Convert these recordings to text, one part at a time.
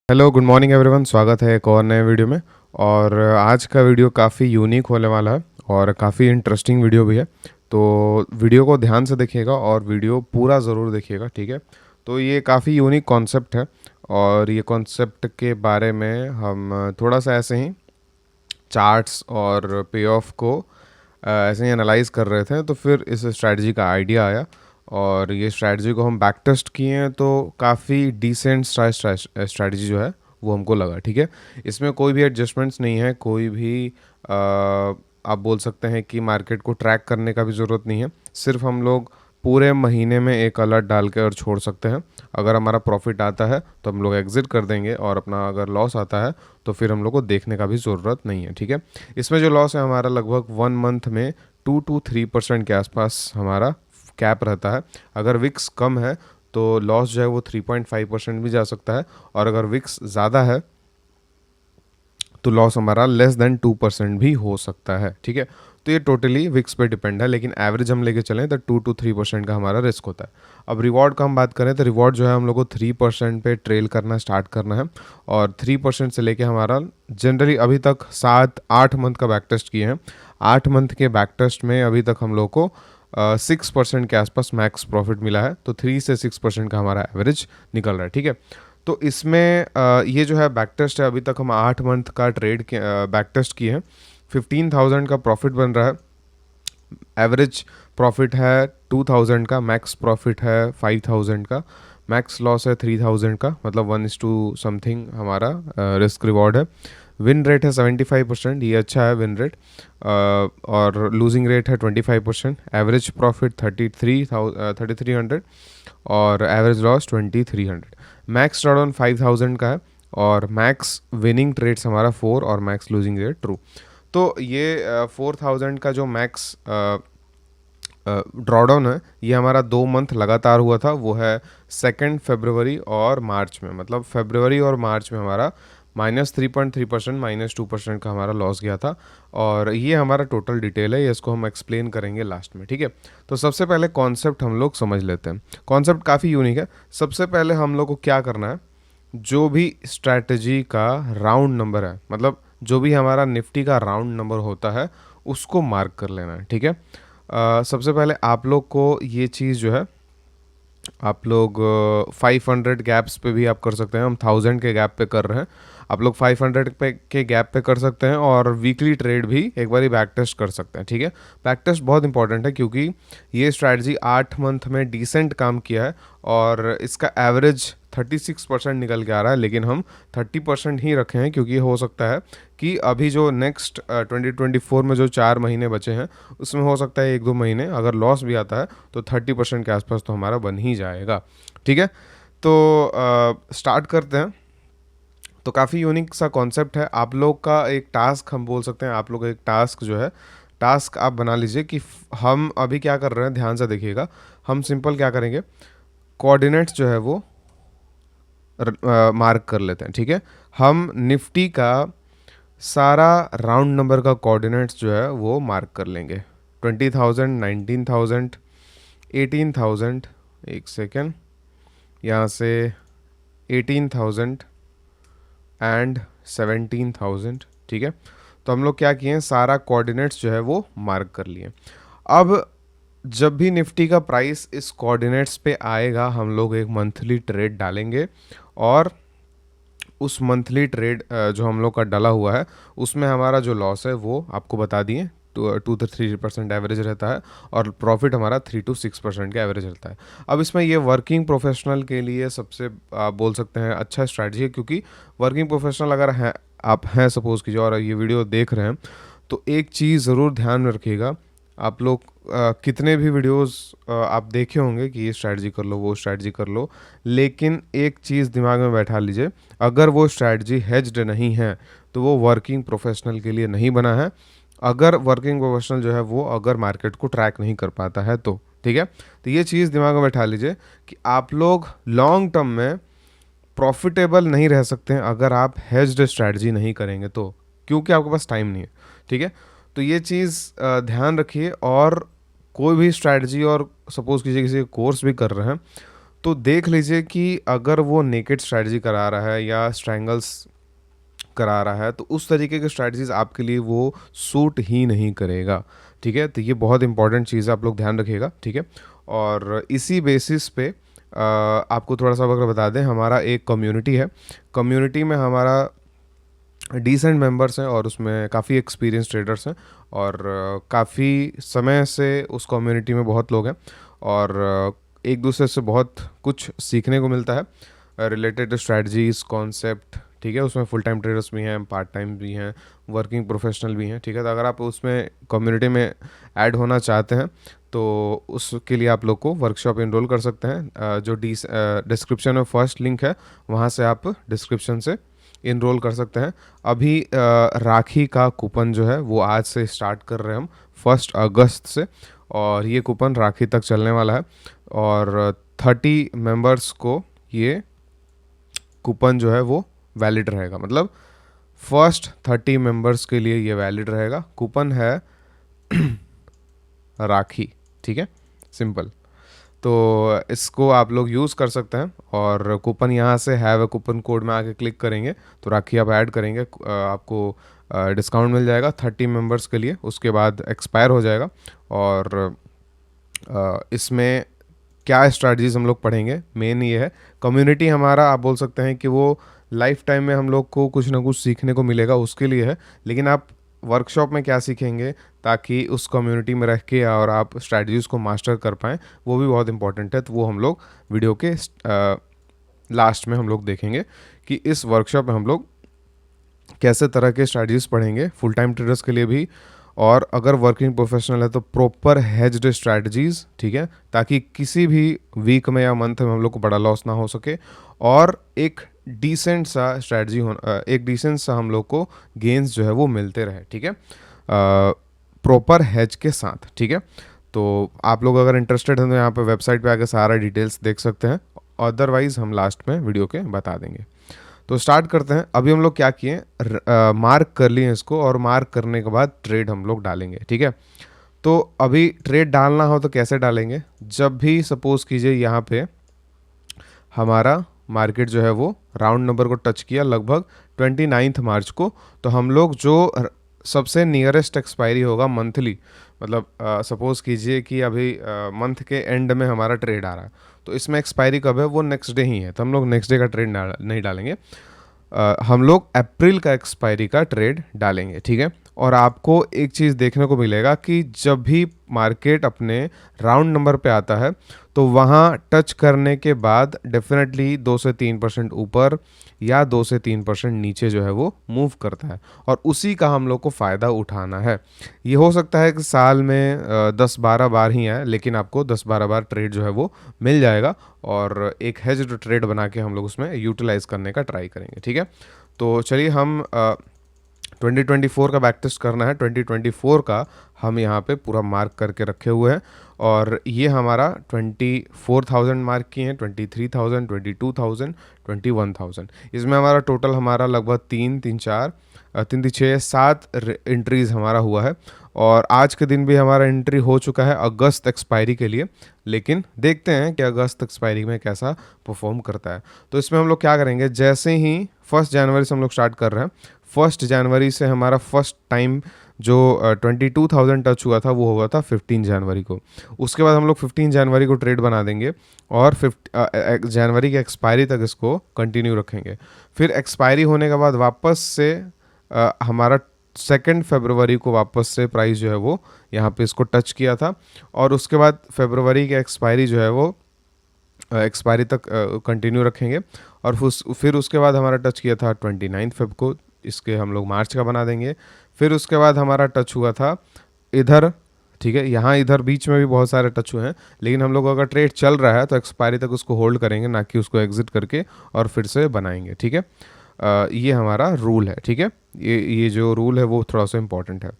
Hello good morning everyone. स्वागत है एक और नए वीडियो में। और आज का वीडियो काफ़ी यूनिक होने वाला है और काफ़ी इंटरेस्टिंग वीडियो भी है। तो वीडियो को ध्यान से देखिएगा और वीडियो पूरा ज़रूर देखिएगा, ठीक है। तो ये काफ़ी यूनिक कॉन्सेप्ट है और ये कॉन्सेप्ट के बारे में हम थोड़ा सा ऐसे ही चार्ट्स और पे ऑफ को ऐसे ही एनालाइज कर रहे थे, तो फिर इस स्ट्रैटेजी का आइडिया आया और ये स्ट्रैटेजी को हम बैक टेस्ट किए हैं तो काफ़ी डिसेंट स्ट्रैटेजी जो है वो हमको लगा, ठीक है। इसमें कोई भी एडजस्टमेंट्स नहीं है, कोई भी आप बोल सकते हैं कि मार्केट को ट्रैक करने का भी ज़रूरत नहीं है। सिर्फ हम लोग पूरे महीने में एक अलर्ट डाल के और छोड़ सकते हैं। अगर हमारा प्रॉफिट आता है तो हम लोग एग्जिट कर देंगे और अपना अगर लॉस आता है तो फिर हम लोग को देखने का भी ज़रूरत नहीं है, ठीक है। इसमें जो लॉस है हमारा लगभग 1 मंथ में 2 to 3% के आसपास हमारा कैप रहता है। अगर विक्स कम है तो लॉस जो है वो 3.5% भी जा सकता है, और अगर विक्स ज़्यादा है तो लॉस हमारा लेस देन 2% भी हो सकता है, ठीक है। तो ये टोटली विक्स पे डिपेंड है, लेकिन एवरेज हम लेके चलें तो 2 to 3% का हमारा रिस्क होता है। अब रिवॉर्ड का हम बात करें तो रिवॉर्ड जो है हम लोग को 3% पे ट्रेल करना स्टार्ट करना है, और 3% से लेके हमारा जनरली अभी तक 7-8 मंथ का बैक टेस्ट किए हैं। 8 मंथ के बैक टेस्ट में अभी तक हम लोग को 6% के आसपास मैक्स प्रॉफिट मिला है। तो 3 से 6% का हमारा एवरेज निकल रहा है, ठीक है। तो इसमें ये जो है बैक टेस्ट है, अभी तक हम 8 मंथ का ट्रेड बैक टेस्ट किए हैं। 15,000 का प्रॉफिट बन रहा है, एवरेज प्रॉफिट है 2,000 का, मैक्स प्रॉफिट है 5,000 का, मैक्स लॉस है 3,000 का, मतलब 1:2 समथिंग हमारा रिस्क रिवॉर्ड है। विन रेट है 75%, ये अच्छा है विन रेट। और लूजिंग रेट है 25%। एवरेज प्रॉफिट 3,300 और एवरेज लॉस 2,300। मैक्स ड्रॉडाउन 5,000 का है और मैक्स विनिंग ट्रेड्स हमारा 4 और मैक्स लूजिंग रेट ट्रू। तो ये 4,000 का जो मैक्स ड्रॉडाउन है ये हमारा 2 मंथ लगातार हुआ था, वो है 2 फरवरी और मार्च में। मतलब फरवरी और मार्च में हमारा -3.3%, -2% का हमारा लॉस गया था। और ये हमारा टोटल डिटेल है, ये इसको हम एक्सप्लेन करेंगे लास्ट में, ठीक है। तो सबसे पहले कॉन्सेप्ट हम लोग समझ लेते हैं। कॉन्सेप्ट काफ़ी यूनिक है। सबसे पहले हम लोग को क्या करना है, जो भी स्ट्रैटेजी का राउंड नंबर है, मतलब जो भी हमारा निफ्टी का राउंड नंबर होता है उसको मार्क कर लेना है, ठीक है। सबसे पहले आप लोग को ये चीज़ जो है, आप लोग 500 गैप्स पे भी आप कर सकते हैं। हम 1000 के गैप पे कर रहे हैं, आप लोग 500 पे के गैप पे कर सकते हैं, और वीकली ट्रेड भी एक बारी बैक टेस्ट कर सकते हैं, ठीक है। बैक टेस्ट बहुत इंपॉर्टेंट है क्योंकि ये स्ट्रैटेजी 8 मंथ में डिसेंट काम किया है और इसका एवरेज 36% निकल के आ रहा है, लेकिन हम 30% ही रखे हैं क्योंकि हो सकता है कि अभी जो नेक्स्ट 2024 में जो 4 महीने बचे हैं उसमें हो सकता है 1-2 महीने अगर लॉस भी आता है तो 30% के आसपास तो हमारा बन ही जाएगा, ठीक है। तो स्टार्ट करते हैं। तो काफ़ी यूनिक सा कॉन्सेप्ट है। आप लोग का एक टास्क हम बोल सकते हैं, आप लोग का एक टास्क जो है, टास्क आप बना लीजिए कि हम अभी क्या कर रहे हैं, ध्यान से देखिएगा। हम सिंपल क्या करेंगे, कोऑर्डिनेट्स जो है वो मार्क कर लेते हैं, ठीक है। हम निफ्टी का सारा राउंड नंबर का कोऑर्डिनेट्स जो है वो मार्क कर लेंगे। 20,000, 19,000, 18,000, एक सेकेंड, यहाँ से 18,000 एंड 17,000, ठीक है। तो हम लोग क्या किए हैं, सारा कोऑर्डिनेट्स जो है वो मार्क कर लिए। अब जब भी निफ्टी का प्राइस इस कोऑर्डिनेट्स पे आएगा हम लोग एक मंथली ट्रेड डालेंगे, और उस मंथली ट्रेड जो हम लोग का डाला हुआ है उसमें हमारा जो लॉस है वो आपको बता दिए, 2 to 3% एवरेज रहता है, और प्रॉफिट हमारा 3 to 6% का एवरेज रहता है। अब इसमें ये वर्किंग प्रोफेशनल के लिए सबसे आप बोल सकते हैं अच्छा स्ट्रैटेजी है, क्योंकि वर्किंग प्रोफेशनल अगर हैं, आप हैं सपोज कीजिए और ये वीडियो देख रहे हैं, तो एक चीज़ ज़रूर ध्यान में रखिएगा। आप लोग कितने भी वीडियोस आप देखे होंगे कि ये स्ट्रैटेजी कर लो, वो स्ट्रैटेजी कर लो, लेकिन एक चीज़ दिमाग में बैठा लीजिए, अगर वो स्ट्रैटेजी हेज्ड नहीं है तो वो वर्किंग प्रोफेशनल के लिए नहीं बना है। अगर वर्किंग प्रोफेशनल जो है वो अगर मार्केट को ट्रैक नहीं कर पाता है तो, ठीक है। तो ये चीज़ दिमाग में बैठा लीजिए कि आप लोग लॉन्ग टर्म में प्रॉफिटेबल नहीं रह सकते हैं अगर आप हेज्ड स्ट्रैटेजी नहीं करेंगे तो, क्योंकि आपके पास टाइम नहीं है, ठीक है। तो ये चीज़ ध्यान रखिए। और कोई भी स्ट्रैटेजी, और सपोज कीजिए किसी कोर्स भी कर रहे हैं तो देख लीजिए कि अगर वो नेकेड स्ट्रैटेजी करा रहा है या स्ट्रैंगल्स करा रहा है, तो उस तरीके की स्ट्रैटेजीज आपके लिए वो सूट ही नहीं करेगा। ठीक है, तो ये बहुत इंपॉर्टेंट चीज़ है, आप लोग ध्यान रखिएगा। ठीक है, और इसी बेसिस पे आपको थोड़ा सा अगर बता दें, हमारा एक कम्युनिटी है। कम्युनिटी में हमारा डिसेंट मेंबर्स हैं और उसमें काफ़ी एक्सपीरियंस ट्रेडर्स हैं, और काफ़ी समय से उस कम्युनिटी में बहुत लोग हैं, और एक दूसरे से बहुत कुछ सीखने को मिलता है रिलेटेड स्ट्रैटेजीज कॉन्सेप्ट। ठीक है, उसमें फुल टाइम ट्रेडर्स भी हैं, पार्ट टाइम भी हैं, वर्किंग प्रोफेशनल भी हैं। ठीक है, तो अगर आप उसमें कम्युनिटी में ऐड होना चाहते हैं तो उसके लिए आप लोग को वर्कशॉप इनरोल कर सकते हैं। जो डिस्क्रिप्शन में फर्स्ट लिंक है, वहाँ से आप डिस्क्रिप्शन से इनरोल कर सकते हैं। अभी राखी का कूपन जो है वो आज से स्टार्ट कर रहे हैं हम, 1 अगस्त से, और ये कूपन राखी तक चलने वाला है। और 30 मेंबर्स को ये कूपन जो है वो वैलिड रहेगा, मतलब फर्स्ट 30 मेंबर्स के लिए ये वैलिड रहेगा। कूपन है राखी। ठीक है, सिंपल। तो इसको आप लोग यूज़ कर सकते हैं, और कूपन यहाँ से हैव अ कूपन कोड में आके क्लिक करेंगे तो राखी आप ऐड करेंगे, आपको डिस्काउंट मिल जाएगा 30 मेंबर्स के लिए। उसके बाद एक्सपायर हो जाएगा। और इसमें क्या स्ट्रैटेजीज हम लोग पढ़ेंगे, मेन ये है। कम्युनिटी हमारा आप बोल सकते हैं कि वो लाइफ टाइम में हम लोग को कुछ ना कुछ सीखने को मिलेगा, उसके लिए है। लेकिन आप वर्कशॉप में क्या सीखेंगे ताकि उस कम्युनिटी में रह के और आप स्ट्रैटेजीज को मास्टर कर पाएँ, वो भी बहुत इंपॉर्टेंट है। तो वो हम लोग वीडियो के लास्ट में हम लोग देखेंगे कि इस वर्कशॉप में हम लोग कैसे तरह के स्ट्रैटेजीज पढ़ेंगे फुल टाइम ट्रेडर्स के लिए भी, और अगर वर्किंग प्रोफेशनल है तो प्रॉपर हेज्ड स्ट्रैटेजीज। ठीक है, ताकि किसी भी वीक में या मंथ में हम लोग को बड़ा लॉस ना हो सके, और एक डिसेंट सा स्ट्रैटेजी होना, एक डिसेंट सा हम लोग को गेंस जो है वो मिलते रहे। ठीक है, प्रॉपर हेज के साथ। ठीक है, तो आप लोग अगर इंटरेस्टेड हैं तो यहाँ पे वेबसाइट पे आके सारा डिटेल्स देख सकते हैं, अदरवाइज हम लास्ट में वीडियो के बता देंगे। तो स्टार्ट करते हैं। अभी हम लोग क्या किए, मार्क कर लिए इसको, और मार्क करने के बाद ट्रेड हम लोग डालेंगे। ठीक है, तो अभी ट्रेड डालना हो तो कैसे डालेंगे, जब भी सपोज कीजिए यहाँ पे हमारा मार्केट जो है वो राउंड नंबर को टच किया लगभग 29 मार्च को, तो हम लोग जो सबसे नियरेस्ट एक्सपायरी होगा मंथली, मतलब सपोज कीजिए कि अभी मंथ के एंड में हमारा ट्रेड आ रहा है, तो इसमें एक्सपायरी कब है, वो नेक्स्ट डे ही है, तो हम लोग नेक्स्ट डे का ट्रेड नहीं डालेंगे। हम लोग अप्रैल का एक्सपायरी का ट्रेड डालेंगे। ठीक है, और आपको एक चीज़ देखने को मिलेगा कि जब भी मार्केट अपने राउंड नंबर पे आता है तो वहाँ टच करने के बाद डेफिनेटली 2 से 3% ऊपर या 2 से 3% नीचे जो है वो मूव करता है, और उसी का हम लोग को फ़ायदा उठाना है। ये हो सकता है कि साल में 10-12 बार ही आए, लेकिन आपको 10-12 बार ट्रेड जो है वो मिल जाएगा, और एक हेज्ड ट्रेड बना के हम लोग उसमें यूटिलाइज करने का ट्राई करेंगे। ठीक है, तो चलिए हम 2024 का बैक टेस्ट करना है। 2024 का हम यहाँ पे पूरा मार्क करके रखे हुए हैं, और ये हमारा 24,000 मार्क किए हैं, 23,000, 22,000, 21,000। इसमें हमारा टोटल हमारा लगभग 3-6-7 एंट्रीज हमारा हुआ है, और आज के दिन भी हमारा एंट्री हो चुका है अगस्त एक्सपायरी के लिए। लेकिन देखते हैं कि अगस्त एक्सपायरी में कैसा परफॉर्म करता है। तो इसमें हम लोग क्या करेंगे, जैसे ही 1 जनवरी से हम लोग स्टार्ट कर रहे हैं, 1 जनवरी से हमारा फर्स्ट टाइम जो 22,000 टच हुआ था वो हुआ था 15 जनवरी को। उसके बाद हम लोग 15 जनवरी को ट्रेड बना देंगे, और जनवरी के एक्सपायरी तक इसको कंटिन्यू रखेंगे। फिर एक्सपायरी होने के बाद वापस से हमारा 2 फरवरी को वापस से प्राइस जो है वो यहाँ पे इसको टच किया था, और उसके बाद फरवरी के एक्सपायरी जो है वो एक्सपायरी तक कंटिन्यू रखेंगे, और फिर उसके बाद हमारा टच किया था 29 फेब को, इसके हम लोग मार्च का बना देंगे। फिर उसके बाद हमारा टच हुआ था इधर। ठीक है, यहाँ इधर बीच में भी बहुत सारे टच हुए हैं, लेकिन हम लोग अगर ट्रेड चल रहा है तो एक्सपायरी तक उसको होल्ड करेंगे, ना कि उसको एग्जिट करके और फिर से बनाएंगे। ठीक है, ये हमारा रूल है। ठीक है, ये जो रूल है वो थोड़ा सा इंपॉर्टेंट है।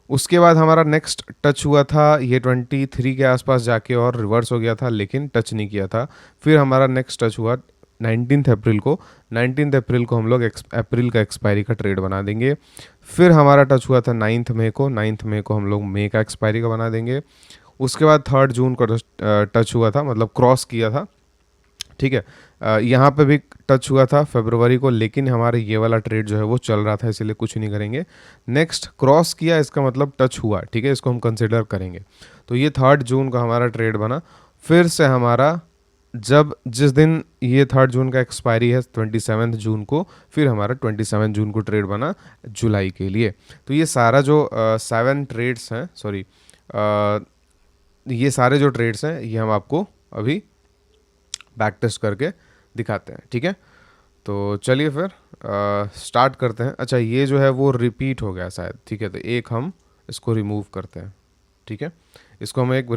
उसके बाद हमारा नेक्स्ट टच हुआ था ये 23 के आसपास जाके, और रिवर्स हो गया था, लेकिन टच नहीं किया था। फिर हमारा नेक्स्ट टच हुआ 19 अप्रैल को। 19 अप्रैल को हम लोग अप्रैल का एक्सपायरी का ट्रेड बना देंगे। फिर हमारा टच हुआ था 9 मई को। 9 मई को हम लोग मई का एक्सपायरी का बना देंगे। उसके बाद 3 जून को टच हुआ था, मतलब क्रॉस किया था ठीक है। यहाँ पे भी टच हुआ था फरवरी को, लेकिन हमारे ये वाला ट्रेड जो है वो चल रहा था, इसीलिए कुछ नहीं करेंगे। नेक्स्ट क्रॉस किया, इसका मतलब टच हुआ, ठीक है, इसको हम कंसिडर करेंगे। तो ये 3 जून का हमारा ट्रेड बना। फिर से हमारा जब जिस दिन ये 3 जून का एक्सपायरी है 27 जून को, फिर हमारा 27 जून को ट्रेड बना जुलाई के लिए। तो ये सारा जो 7 ट्रेड्स हैं, सॉरी, ये सारे जो ट्रेड्स हैं ये हम आपको अभी बैक टेस्ट करके दिखाते हैं, ठीक है। तो चलिए फिर स्टार्ट करते हैं। अच्छा, ये जो है वो रिपीट हो गया शायद, ठीक है, तो एक हम इसको रिमूव करते हैं, ठीक है। इसको हम एक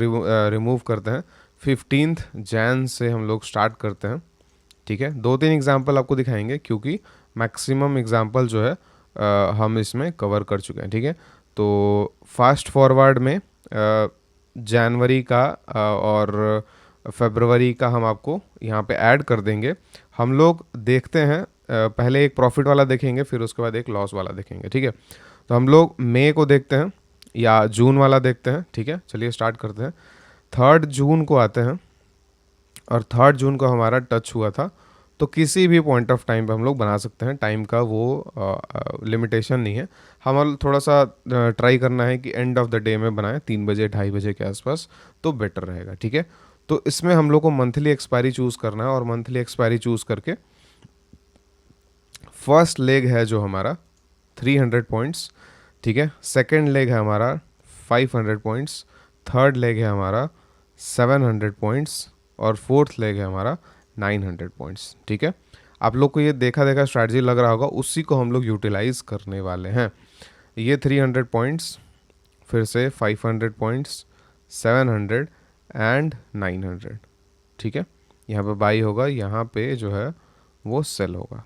रिमूव करते हैं। 15 जैन से हम लोग स्टार्ट करते हैं, ठीक है। 2-3 एग्जाम्पल आपको दिखाएंगे क्योंकि मैक्सिमम एग्जाम्पल जो है हम इसमें कवर कर चुके हैं, ठीक है। तो फास्ट फॉरवर्ड में जनवरी का और फरवरी का हम आपको यहाँ पे ऐड कर देंगे। हम लोग देखते हैं, पहले एक प्रॉफिट वाला देखेंगे, फिर उसके बाद एक लॉस वाला देखेंगे, ठीक है। तो हम लोग मई को देखते हैं या जून वाला देखते हैं, ठीक है। चलिए स्टार्ट करते हैं। 3 जून को आते हैं और 3 जून को हमारा टच हुआ था। तो किसी भी पॉइंट ऑफ टाइम पे हम लोग बना सकते हैं, टाइम का वो लिमिटेशन नहीं है। हमें थोड़ा सा ट्राई करना है कि एंड ऑफ द डे में बनाएं, 3 बजे 2:30 बजे के आसपास, तो बेटर रहेगा, ठीक है। तो इसमें हम लोग को मंथली एक्सपायरी चूज़ करना है और मंथली एक्सपायरी चूज़ करके फर्स्ट लेग है जो हमारा 300 पॉइंट्स, ठीक है। सेकेंड लेग है हमारा 500 पॉइंट्स, थर्ड लेग है हमारा 700 पॉइंट्स और फोर्थ लेग है हमारा 900 पॉइंट्स, ठीक है। आप लोग को ये देखा देखा स्ट्रैटेजी लग रहा होगा, उसी को हम लोग यूटिलाइज करने वाले हैं। ये 300 पॉइंट्स, फिर से 500 पॉइंट्स, 700 एंड 900, ठीक है। यहाँ पे बाई होगा, यहाँ पे जो है वो सेल होगा।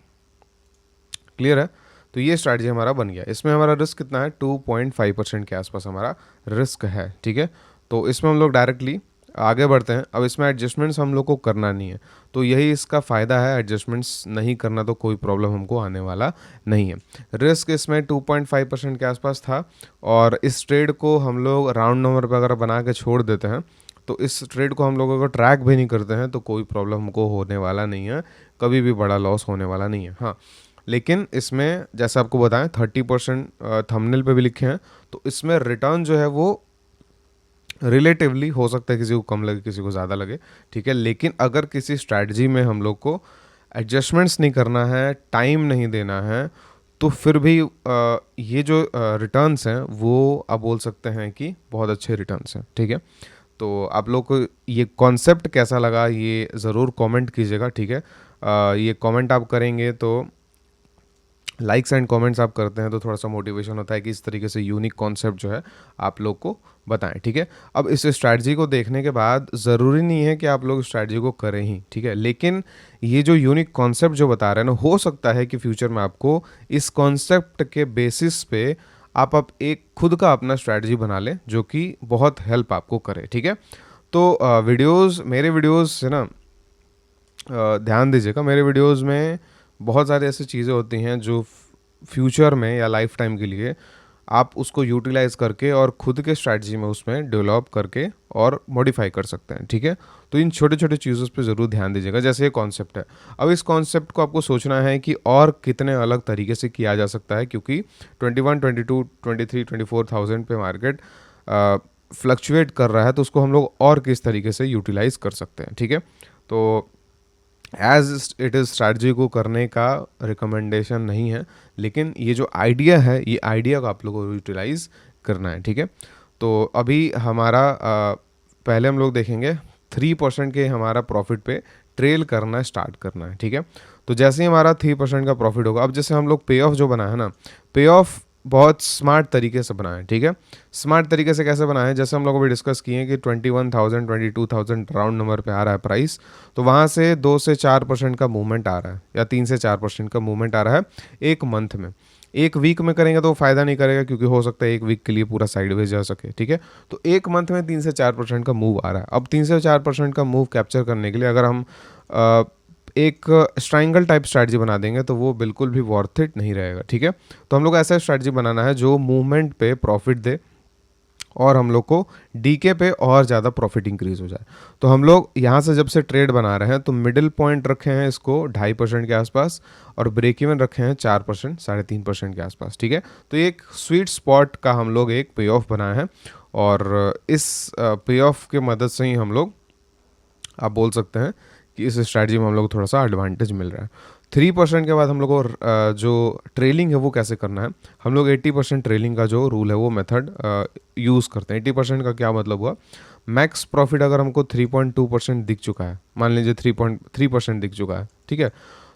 क्लियर है? तो ये स्ट्रैटेजी हमारा बन गया। इसमें हमारा रिस्क कितना है? 2.5% के आसपास हमारा रिस्क है, ठीक है। तो इसमें हम लोग डायरेक्टली आगे बढ़ते हैं। अब इसमें एडजस्टमेंट्स हम लोग को करना नहीं है, तो यही इसका फ़ायदा है। एडजस्टमेंट्स नहीं करना तो कोई प्रॉब्लम हमको आने वाला नहीं है। रिस्क इसमें 2.5% के आसपास था और इस ट्रेड को हम लोग राउंड नंबर पर अगर बना के छोड़ देते हैं, तो इस ट्रेड को हम लोग अगर ट्रैक भी नहीं करते हैं तो कोई प्रॉब्लम हमको होने वाला नहीं है, कभी भी बड़ा लॉस होने वाला नहीं है। हाँ, लेकिन इसमें जैसे आपको बताएं 30% थंबनेल पे भी लिखे हैं, तो इसमें रिटर्न जो है वो रिलेटिवली हो सकता है किसी को कम लगे, किसी को ज़्यादा लगे, ठीक है। लेकिन अगर किसी स्ट्रैटेजी में हम लोग को एडजस्टमेंट्स नहीं करना है, टाइम नहीं देना है, तो फिर भी ये जो रिटर्न्स हैं वो आप बोल सकते हैं कि बहुत अच्छे रिटर्न्स हैं, ठीक है। तो आप लोग को ये कॉन्सेप्ट कैसा लगा ये ज़रूर कमेंट कीजिएगा, ठीक है। ये कमेंट आप करेंगे तो लाइक्स एंड कमेंट्स आप करते हैं तो थोड़ा सा मोटिवेशन होता है कि इस तरीके से यूनिक कॉन्सेप्ट जो है आप लोग को बताएं, ठीक है। अब इस स्ट्रैटेजी को देखने के बाद ज़रूरी नहीं है कि आप लोग स्ट्रैटेजी को करें ही, ठीक है। लेकिन ये जो यूनिक कॉन्सेप्ट जो बता रहे हैं ना, हो सकता है कि फ्यूचर में आपको इस कॉन्सेप्ट के बेसिस पे आप एक खुद का अपना स्ट्रैटेजी बना लें जो कि बहुत हेल्प आपको करे, ठीक है। तो मेरे वीडियोज़ से ना ध्यान दीजिएगा, मेरे वीडियोज़ में बहुत सारी ऐसी चीज़ें होती हैं जो फ्यूचर में या लाइफ टाइम के लिए आप उसको यूटिलाइज करके और खुद के स्ट्रैटेजी में उसमें डेवलप करके और मॉडिफाई कर सकते हैं, ठीक है। तो इन छोटे छोटे चीज़ों पे ज़रूर ध्यान दीजिएगा। जैसे ये कॉन्सेप्ट है, अब इस कॉन्सेप्ट को आपको सोचना है कि और कितने अलग तरीके से किया जा सकता है, क्योंकि 21, 22, 23, 24,000 पे मार्केट फ्लक्चुएट कर रहा है, तो उसको हम लोग और किस तरीके से यूटिलाइज कर सकते हैं, ठीक है। तो एज इट इज़ स्ट्रैटेजी को करने का रिकमेंडेशन नहीं है, लेकिन ये जो आइडिया है, ये आइडिया को आप लोगों को यूटिलाइज करना है, ठीक है। तो अभी हमारा पहले हम लोग देखेंगे 3% के हमारा प्रॉफिट पे ट्रेल करना स्टार्ट करना है, ठीक है। तो जैसे ही हमारा 3% का प्रॉफिट होगा, अब जैसे हम लोग पे ऑफ जो बनाया है ना, पे ऑफ बहुत स्मार्ट तरीके से बनाएं, ठीक है। स्मार्ट तरीके से कैसे बनाएं? जैसे हम लोग अभी डिस्कस किए कि 21,000 22,000 राउंड नंबर पे आ रहा है प्राइस, तो वहाँ से 2 से 4% का मूवमेंट आ रहा है या 3 से 4% का मूवमेंट आ रहा है एक मंथ में। एक वीक में करेंगे तो फ़ायदा नहीं करेगा, क्योंकि हो सकता है एक वीक के लिए पूरा साइडवेज जा सके, ठीक है। तो एक मंथ में 3 से 4% का मूव आ रहा है। अब 3 से 4% का मूव कैप्चर करने के लिए अगर हम एक ट्रायंगल टाइप स्ट्रैटेजी बना देंगे तो वो बिल्कुल भी वर्थ इट नहीं रहेगा, ठीक है। तो हम लोग ऐसा स्ट्रैटेजी बनाना है जो मूवमेंट पे प्रॉफिट दे और हम लोग को डीके पे और ज़्यादा प्रॉफिट इंक्रीज हो जाए। तो हम लोग यहाँ से जब से ट्रेड बना रहे हैं तो मिडिल पॉइंट रखे हैं इसको 2.5% के आसपास और ब्रेक इवन रखे हैं 4%, 3.5% के आसपास, ठीक है। तो ये एक स्वीट स्पॉट का हम लोग एक पे ऑफ बनाए हैं और इस पे ऑफ के मदद से ही हम लोग, आप बोल सकते हैं कि इस स्ट्रैटेजी में हम लोग को थोड़ा सा एडवांटेज मिल रहा है। 3% के बाद हम लोग को जो ट्रेलिंग है वो कैसे करना है, हम लोग 80% ट्रेलिंग का जो रूल है वो मेथड यूज़ करते हैं। 80% का क्या मतलब हुआ, मैक्स प्रॉफिट अगर हमको 3.2% दिख चुका है, मान लीजिए 3.3% दिख चुका है, ठीक है,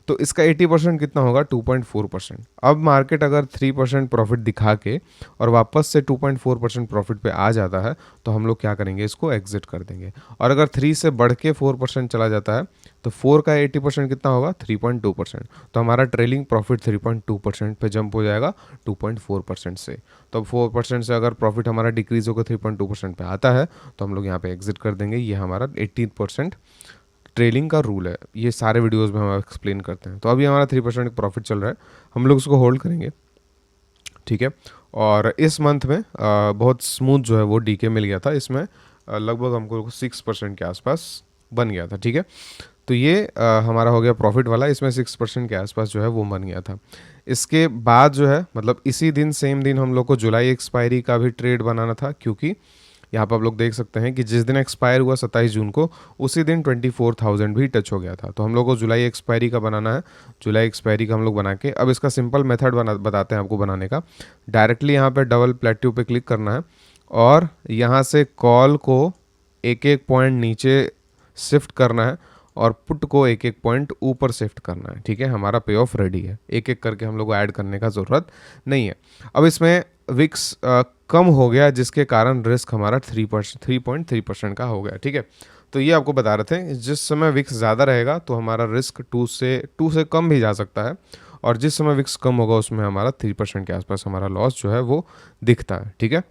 तो इसका 80% कितना होगा, 2.4%। अब मार्केट अगर 3% प्रॉफिट दिखा के और वापस से 2.4% प्रॉफिट पे आ जाता है तो हम लोग क्या करेंगे, इसको एग्जिट कर देंगे। और अगर 3 से बढ़ के 4% चला जाता है तो 4 का 80% कितना होगा, 3.2%। तो हमारा ट्रेलिंग प्रॉफिट 3.2% पे जंप हो जाएगा 2.4% से। तो अब 4% से अगर प्रॉफिट हमारा डिक्रीज होकर 3.2% पे आता है तो हम लोग यहाँ पे एग्जिट कर देंगे। ये हमारा 80% ट्रेलिंग का रूल है, ये सारे वीडियोस में हम एक्सप्लेन करते हैं। तो अभी हमारा 3% प्रॉफिट चल रहा है, हम लोग उसको होल्ड करेंगे, ठीक है। और इस मंथ में बहुत स्मूथ जो है वो डीके मिल गया था, इसमें लगभग हमको 6% के आसपास बन गया था, ठीक है। तो ये हमारा हो गया प्रॉफिट वाला, इसमें 6% के आसपास जो है वो बन गया था। इसके बाद जो है मतलब इसी दिन सेम दिन हम लोग को जुलाई एक्सपायरी का भी ट्रेड बनाना था, क्योंकि यहाँ पर आप लोग देख सकते हैं कि जिस दिन एक्सपायर हुआ 27 जून को, उसी दिन 24,000 भी टच हो गया था। तो हम लोग को जुलाई एक्सपायरी का बनाना है। जुलाई एक्सपायरी का हम लोग बना के अब इसका सिंपल मेथड बताते हैं आपको बनाने का। डायरेक्टली यहाँ पे डबल प्लेट्यू पे क्लिक करना है और यहाँ से कॉल को एक एक पॉइंट नीचे शिफ्ट करना है और पुट को एक एक पॉइंट ऊपर शिफ्ट करना है, ठीक है। हमारा पे ऑफ रेडी है, एक एक करके हम लोग को ऐड करने का ज़रूरत नहीं है। अब इसमें विक्स कम हो गया जिसके कारण रिस्क हमारा 3.3% का हो गया, ठीक है। तो ये आपको बता रहे थे, जिस समय विक्स ज़्यादा रहेगा तो हमारा रिस्क 2 से कम भी जा सकता है और जिस समय विक्स कम होगा उसमें हमारा 3% के आसपास हमारा लॉस जो है वो दिखता है, ठीक है।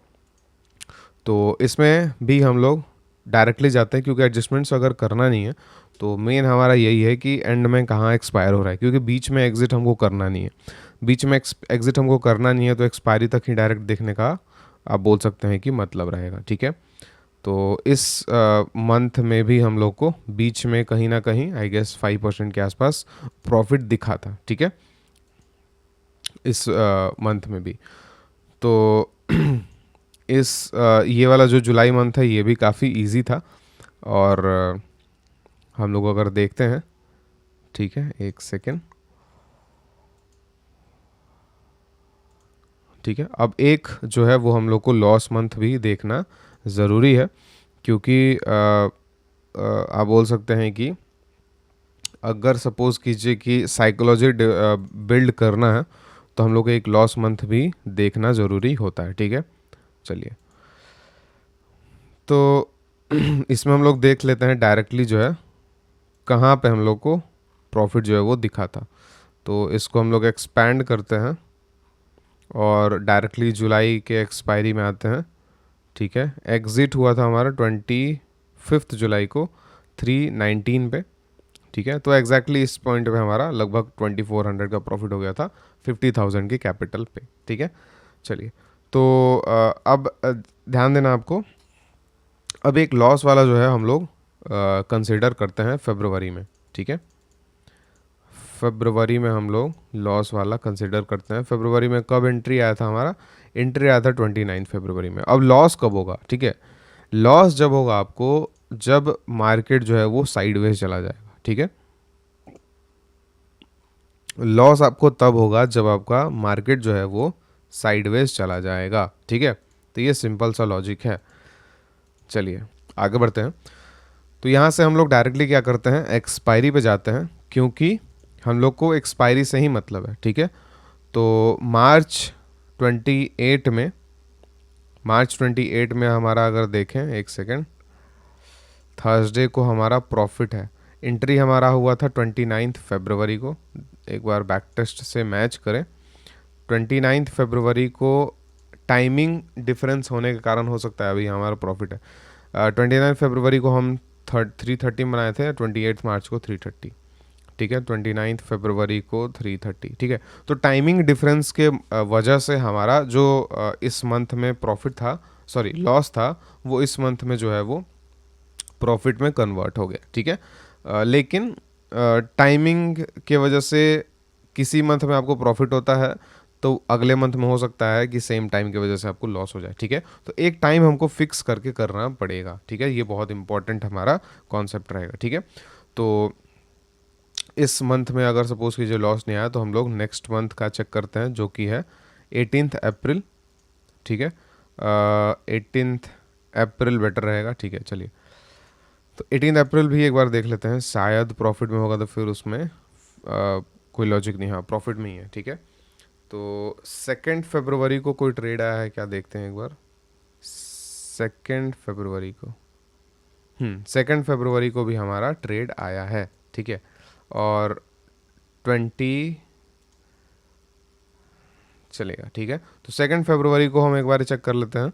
तो इसमें भी हम लोग डायरेक्टली जाते हैं, क्योंकि एडजस्टमेंट्स अगर करना नहीं है तो मेन हमारा यही है कि एंड में कहाँ एक्सपायर हो रहा है, क्योंकि बीच में एग्जिट हमको करना नहीं है। बीच में एग्जिट हमको करना नहीं है तो एक्सपायरी तक ही डायरेक्ट देखने का आप बोल सकते हैं कि मतलब रहेगा, ठीक है। तो इस मंथ में भी हम लोग को बीच में कहीं ना कहीं आई गेस 5% के आसपास प्रॉफिट दिखा था, ठीक है, इस मंथ में भी। तो इस ये वाला जो जुलाई मंथ है ये भी काफ़ी इजी था और हम लोग अगर देखते हैं, ठीक है, एक सेकेंड, ठीक है। अब एक जो है वो हम लोग को लॉस मंथ भी देखना ज़रूरी है, क्योंकि आप बोल सकते हैं कि अगर सपोज़ कीजिए कि साइकोलॉजी बिल्ड करना है तो हम लोग को एक लॉस मंथ भी देखना ज़रूरी होता है, ठीक है। चलिए, तो इसमें हम लोग देख लेते हैं डायरेक्टली जो है कहाँ पे हम लोग को प्रॉफिट जो है वो दिखा था। तो इसको हम लोग एक्सपैंड करते हैं और डायरेक्टली जुलाई के एक्सपायरी में आते हैं, ठीक है। एग्ज़िट हुआ था हमारा 25 जुलाई को 319 पे, ठीक है। तो एग्जैक्टली इस पॉइंट पे हमारा लगभग 2400 का प्रॉफिट हो गया था 50,000 की कैपिटल पे, ठीक है। चलिए, तो अब ध्यान देना आपको, अब एक लॉस वाला जो है हम लोग कंसिडर करते हैं फरवरी में, ठीक है। फरवरी में हम लोग लॉस वाला कंसिडर करते हैं। फरवरी में कब एंट्री आया था हमारा, एंट्री आया था 29 फरवरी में। अब लॉस कब होगा, ठीक है, लॉस जब होगा आपको जब मार्केट जो है वो साइडवेज चला जाएगा, ठीक है। लॉस आपको तब होगा जब आपका मार्केट जो है वो साइडवेज चला जाएगा, ठीक है। तो ये सिंपल सा लॉजिक है। चलिए आगे बढ़ते हैं। तो यहाँ से हम लोग डायरेक्टली क्या करते हैं, एक्सपायरी पे जाते हैं, क्योंकि हम लोग को एक्सपायरी से ही मतलब है, ठीक है। तो मार्च 28 में हमारा अगर देखें, एक सेकेंड, थर्सडे को हमारा प्रॉफिट है। एंट्री हमारा हुआ था 29 फरवरी को, एक बार बैक टेस्ट से मैच करें। 29 फरवरी को टाइमिंग डिफरेंस होने के कारण हो सकता है अभी हमारा प्रॉफिट है। 29 फरवरी को हम 330 बनाए थे, 28 मार्च को 330, ठीक है। 29 फरवरी को 330, ठीक है। तो टाइमिंग डिफरेंस के वजह से हमारा जो इस मंथ में प्रॉफिट था सॉरी लॉस था वो इस मंथ में जो है वो प्रॉफिट में कन्वर्ट हो गया, ठीक है। लेकिन टाइमिंग के वजह से किसी मंथ में आपको प्रॉफिट होता है तो अगले मंथ में हो सकता है कि सेम टाइम की वजह से आपको लॉस हो जाए, ठीक है। तो एक टाइम हमको फिक्स करके करना पड़ेगा, ठीक है। ये बहुत इंपॉर्टेंट हमारा कॉन्सेप्ट रहेगा, ठीक है। तो इस मंथ में अगर सपोज कीजिए लॉस नहीं आया तो हम लोग नेक्स्ट मंथ का चेक करते हैं जो कि है 18 अप्रैल, ठीक है। 18 अप्रैल बेटर रहेगा, ठीक है। चलिए तो 18 अप्रैल भी एक बार देख लेते हैं, शायद प्रॉफिट में होगा तो फिर उसमें कोई लॉजिक नहीं, हाँ प्रॉफिट में ही है, ठीक है। तो 2 फरवरी को कोई ट्रेड आया है क्या, देखते हैं एक बार। 2 फरवरी को 2 फरवरी को भी हमारा ट्रेड आया है, ठीक है। और 20 चलेगा, ठीक है। तो 2 फरवरी को हम एक बार चेक कर लेते हैं।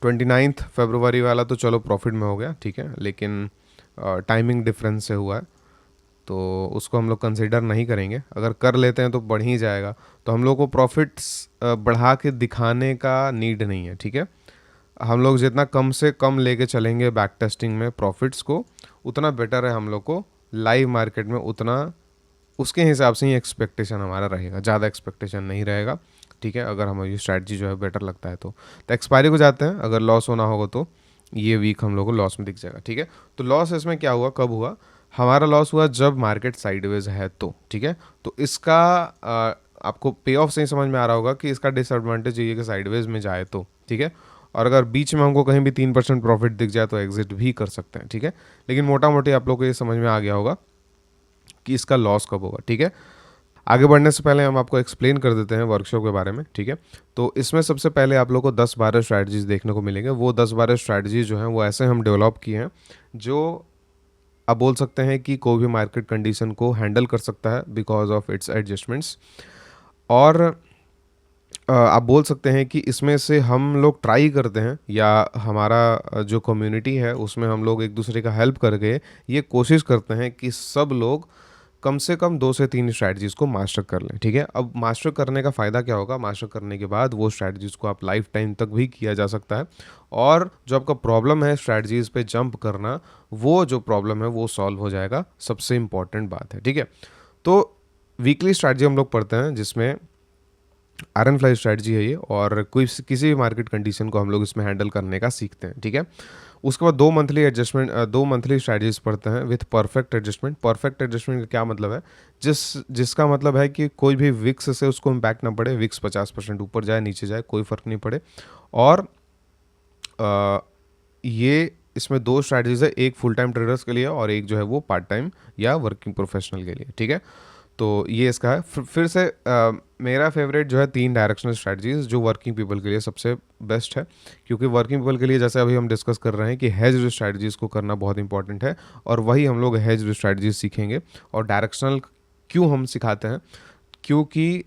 29 फरवरी वाला तो चलो प्रॉफिट में हो गया, ठीक है, लेकिन टाइमिंग डिफरेंस से हुआ है तो उसको हम लोग कंसिडर नहीं करेंगे। अगर कर लेते हैं तो बढ़ ही जाएगा, तो हम लोग को प्रॉफिट्स बढ़ा के दिखाने का नीड नहीं है, ठीक है। हम लोग जितना कम से कम लेके चलेंगे बैक टेस्टिंग में प्रॉफिट्स को उतना बेटर है हम लोग को। लाइव मार्केट में उतना उसके हिसाब से ही एक्सपेक्टेशन हमारा रहेगा, ज़्यादा एक्सपेक्टेशन नहीं रहेगा, ठीक है। अगर हमें ये स्ट्रैटेजी जो है बेटर लगता है तो एक्सपायरी को जाते हैं। अगर लॉस होना होगा तो ये वीक हम लोग को लॉस में दिख जाएगा, ठीक है। तो लॉस इसमें क्या हुआ, कब हुआ, हमारा लॉस हुआ जब मार्केट साइडवेज है तो, ठीक है। तो इसका आपको पे ऑफ से ही समझ में आ रहा होगा कि इसका डिसएडवांटेज ये है कि साइडवेज में जाए तो, ठीक है। और अगर बीच में हमको कहीं भी 3% प्रॉफिट दिख जाए तो एग्जिट भी कर सकते हैं, ठीक है। लेकिन मोटा मोटी आप लोग को ये समझ में आ गया होगा कि इसका लॉस कब होगा, ठीक है। आगे बढ़ने से पहले हम आपको एक्सप्लेन कर देते हैं वर्कशॉप के बारे में, ठीक है। तो इसमें सबसे पहले आप लोग को 10-12 स्ट्रैटेजीज देखने को मिलेंगे। वो 10-12 स्ट्रैटेजीज जो हैं वो ऐसे हम डेवलप किए हैं जो आप बोल सकते हैं कि कोई भी मार्केट कंडीशन को हैंडल कर सकता है बिकॉज ऑफ इट्स एडजस्टमेंट्स। और आप बोल सकते हैं कि इसमें से हम लोग ट्राई करते हैं या हमारा जो कम्युनिटी है उसमें हम लोग एक दूसरे का हेल्प करके ये कोशिश करते हैं कि सब लोग कम से कम 2 से 3 स्ट्रैटेजीज़ को मास्टर कर लें, ठीक है। अब मास्टर करने का फ़ायदा क्या होगा, मास्टर करने के बाद वो स्ट्रैटेजीज़ को आप लाइफ टाइम तक भी किया जा सकता है और जो आपका प्रॉब्लम है स्ट्रैटेजीज़ पे जंप करना, वो जो प्रॉब्लम है वो सॉल्व हो जाएगा। सबसे इम्पॉर्टेंट बात है, ठीक है। तो वीकली स्ट्रैटेजी हम लोग पढ़ते हैं जिसमें आयरन फ्लाई स्ट्रैटेजी है ये, और कोई किसी भी मार्केट कंडीशन को हम लोग इसमें हैंडल करने का सीखते हैं, ठीक है। उसके बाद 2 मंथली स्ट्रैटेजीज पढ़ते हैं with perfect adjustment. Perfect adjustment का क्या मतलब है, जिसका मतलब है कि कोई भी विक्स से उसको इम्पैक्ट ना पड़े, विक्स 50% ऊपर जाए नीचे जाए कोई फ़र्क नहीं पड़े। और ये इसमें 2 स्ट्रैटेजीज है, एक फुल टाइम ट्रेडर्स के लिए और एक जो है वो पार्ट टाइम या वर्किंग प्रोफेशनल के लिए, ठीक है। तो ये इसका है। फिर से मेरा फेवरेट जो है 3 डायरेक्शनल स्ट्रैटेजीज जो वर्किंग पीपल के लिए सबसे बेस्ट है, क्योंकि वर्किंग पीपल के लिए जैसे अभी हम डिस्कस कर रहे हैं कि हेज स्ट्रैटेजीज को करना बहुत इंपॉर्टेंट है और वही हम लोग हेज स्ट्रैटेजीज सीखेंगे। और डायरेक्शनल क्यों हम सिखाते हैं, क्योंकि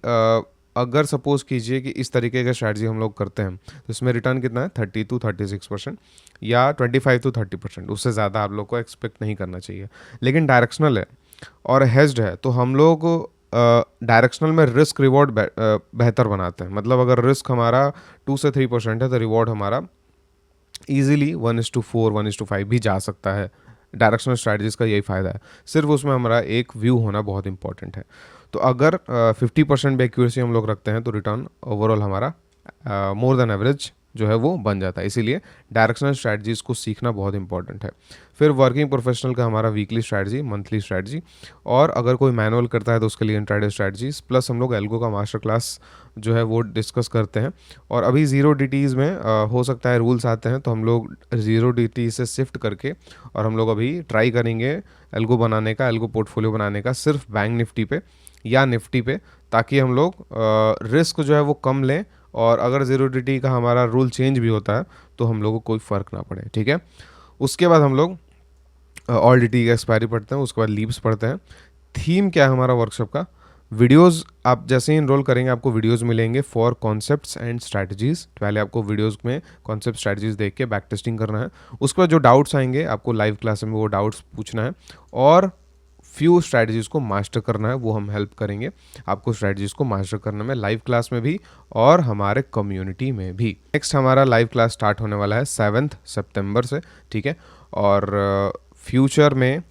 अगर सपोज कीजिए कि इस तरीके का स्ट्रैटेजी हम लोग करते हैं तो इसमें रिटर्न कितना है 30 to 36% या 25 to 30%, उससे ज़्यादा आप लोग को एक्सपेक्ट नहीं करना चाहिए। लेकिन डायरेक्शनल है और हेज्ड है तो हम लोग डायरेक्शनल में रिस्क रिवॉर्ड बेहतर बनाते हैं। मतलब अगर रिस्क हमारा 2 से 3% है तो रिवॉर्ड हमारा ईजिली 1:4 1:5 भी जा सकता है। डायरेक्शनल स्ट्रैटेजीज का यही फ़ायदा है, सिर्फ उसमें हमारा एक व्यू होना बहुत इंपॉर्टेंट है। तो अगर 50% भी एक्यूरेसी हम लोग रखते हैं तो रिटर्न ओवरऑल हमारा मोर देन एवरेज जो है वो बन जाता है। इसीलिए डायरेक्शनल स्ट्रैटेजीज को सीखना बहुत इंपॉर्टेंट है। फिर वर्किंग प्रोफेशनल का हमारा वीकली स्ट्रैटेजी, मंथली स्ट्रैटेजी, और अगर कोई मैनुअल करता है तो उसके लिए इंट्राडे स्ट्रैटेजीज, प्लस हम लोग एल्गो का मास्टर क्लास जो है वो डिस्कस करते हैं। और अभी जीरो DTs में हो सकता है रूल्स आते हैं तो हम लोग जीरो DT से शिफ्ट करके और हम लोग अभी ट्राई करेंगे एल्गो बनाने का, एल्गो पोर्टफोलियो बनाने का सिर्फ बैंक निफ्टी पे या निफ्टी पे, ताकि हम लोग रिस्क जो है वो कम लें और अगर जीरो DT का हमारा रूल चेंज भी होता है तो हम लोगों को कोई फ़र्क ना पड़े, ठीक है। उसके बाद हम लोग ऑल DT का एक्सपायरी पढ़ते हैं, उसके बाद लीव्स पढ़ते हैं। थीम क्या है हमारा वर्कशॉप का, वीडियोस आप जैसे ही इनरोल करेंगे आपको वीडियोस मिलेंगे फॉर कॉन्सेप्ट्स एंड स्ट्रैटेजीज। पहले आपको वीडियोस में कॉन्सेप्ट स्ट्रैटेजीज देख के बैक टेस्टिंग करना है। उसके बाद जो डाउट्स आएंगे आपको लाइव क्लास में वो डाउट्स पूछना है। और फ्यू स्ट्रैटेजीज़ को मास्टर करना है, वो हम हेल्प करेंगे आपको स्ट्रैटेजीज़ को मास्टर करने में, लाइव क्लास में भी और हमारे कम्युनिटी में भी। नेक्स्ट हमारा लाइव क्लास स्टार्ट होने वाला है 7 सितंबर से, ठीक है। और फ्यूचर में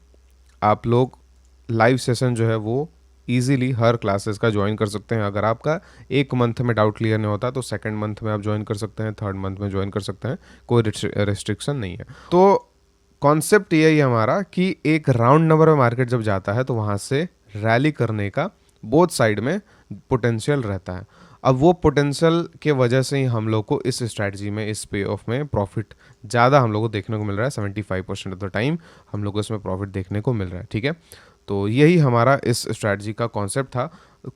आप लोग लाइव सेशन जो है वो इजीली हर क्लासेस का ज्वाइन कर सकते हैं। अगर आपका एक मंथ में डाउट क्लियर नहीं होता तो सेकंड मंथ में आप ज्वाइन कर सकते हैं, थर्ड मंथ में ज्वाइन कर सकते हैं, कोई रिस्ट्रिक्शन नहीं है। तो कॉन्सेप्ट यही है हमारा कि एक राउंड नंबर में मार्केट जब जाता है तो वहाँ से रैली करने का बोथ साइड में पोटेंशियल रहता है। अब वो पोटेंशियल के वजह से ही हम लोग को इस स्ट्रैटेजी में, इस पे ऑफ में प्रॉफिट ज़्यादा हम लोग को देखने को मिल रहा है। 75% ऑफ द टाइम हम लोग को इसमें प्रॉफिट देखने को मिल रहा है, ठीक है। तो यही हमारा इस स्ट्रैटेजी का कॉन्सेप्ट था।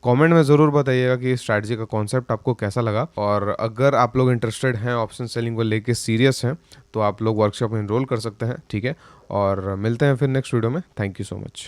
कमेंट में ज़रूर बताइएगा कि इस स्ट्रैटेजी का कॉन्सेप्ट आपको कैसा लगा, और अगर आप लोग इंटरेस्टेड हैं, ऑप्शन सेलिंग को लेके सीरियस हैं, तो आप लोग वर्कशॉप में इनरोल कर सकते हैं, ठीक है। और मिलते हैं फिर नेक्स्ट वीडियो में। Thank you so much.